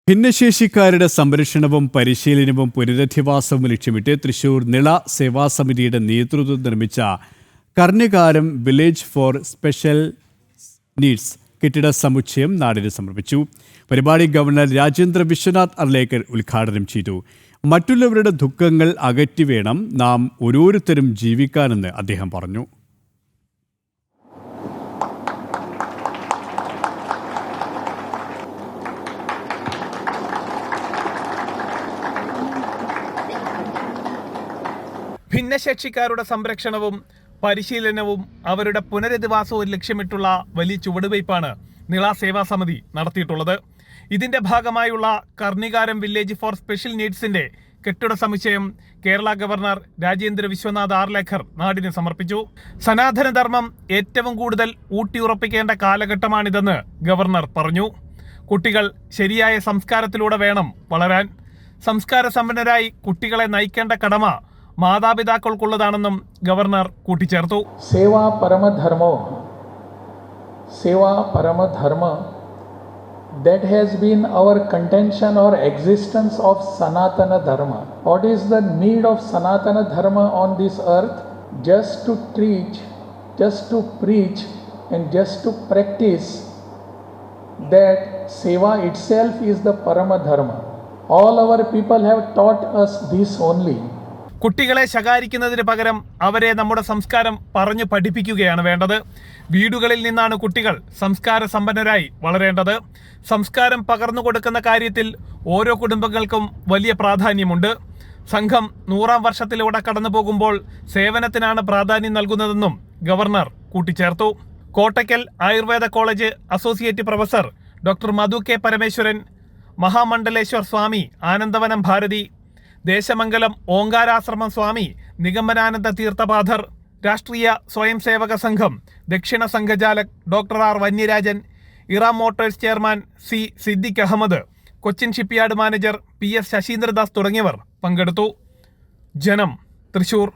ഭിന്നശേഷിക്കാരുടെ സംരക്ഷണവും പരിശീലനവും പുനരധിവാസവും ലക്ഷ്യമിട്ട് തൃശൂർ നിള സേവാസമിതിയുടെ നേതൃത്വം നിർമ്മിച്ച Karnikaram village four special needs കെട്ടിട സമുച്ചയം നാടിന് സമർപ്പിച്ചു. പരിപാടി ഗവർണർ രാജേന്ദ്ര വിശ്വനാഥ് അർലേക്കർ ഉദ്ഘാടനം ചെയ്തു. മറ്റുള്ളവരുടെ ദുഃഖങ്ങൾ അകറ്റി വേണം നാം ഓരോരുത്തരും ജീവിക്കാനെന്ന് അദ്ദേഹം പറഞ്ഞു. ഭിന്നശേഷിക്കാരുടെ സംരക്ഷണവും പരിശീലനവും അവരുടെ പുനരധിവാസവും ലക്ഷ്യമിട്ടുള്ള വലിയ ചുവടുവയ്പ്പാണ് നിള സേവാസമിതി നടത്തിയിട്ടുള്ളത്. ഇതിന്റെ ഭാഗമായുള്ള കർണികാരം വില്ലേജ് ഫോർ സ്പെഷ്യൽ നീഡ്സിന്റെ കെട്ടിട സമുച്ചയം കേരള ഗവർണർ രാജേന്ദ്ര വിശ്വനാഥ് ആർലേക്കർ നാടിന് സമർപ്പിച്ചു. സനാതനധർമ്മം ഏറ്റവും കൂടുതൽ ഊട്ടിയുറപ്പിക്കേണ്ട കാലഘട്ടമാണിതെന്ന് ഗവർണർ പറഞ്ഞു. കുട്ടികൾ ശരിയായ സംസ്കാരത്തിലൂടെ വേണം വളരാൻ. സംസ്കാര സമ്പന്നരായി കുട്ടികളെ നയിക്കേണ്ട കടമ മാതാപിതാക്കൾക്കുള്ളതാണെന്നും ഗവർണർ കൂട്ടിച്ചേർത്തു. സേവാ പരമധർമ്മ that has been our contention or existence of Sanatana Dharma. What is the need of Sanatana Dharma on this earth? Just to teach, just to preach and just to practice that Seva itself is the Parama Dharma. All our people have taught us this only. കുട്ടികളെ ശകാരിക്കുന്നതിന് പകരം അവരെ നമ്മുടെ സംസ്കാരം പറഞ്ഞു പഠിപ്പിക്കുകയാണ് വേണ്ടത്. വീടുകളിൽ നിന്നാണ് കുട്ടികൾ സംസ്കാര സമ്പന്നരായി വളരേണ്ടത്. സംസ്കാരം പകർന്നു കൊടുക്കുന്ന കാര്യത്തിൽ ഓരോ കുടുംബങ്ങൾക്കും വലിയ പ്രാധാന്യമുണ്ട്. സംഘം 100ാം വർഷത്തിലൂടെ കടന്നു പോകുമ്പോൾ സേവനത്തിനാണ് പ്രാധാന്യം നൽകുന്നതെന്നും ഗവർണർ കൂട്ടിച്ചേർത്തു. Kottakkal Ayurveda college associate professor doctor Madhu K Parameswaran, Mahamandaleshwar Swami Anandavanam Bharathi, Desamangalam Omkarashramam Swami Nigamananda Theerthapadar, Rashtriya Swayam സേവക സംഘം ദക്ഷിണ സംഘചാലക് doctor R Vanyarajan, Era Motors chairman C Siddique Ahmed, Cochin shipyard manager P S Sasheendradas തുടങ്ങിയവർ പങ്കെടുത്തു. ജനം, തൃശൂർ.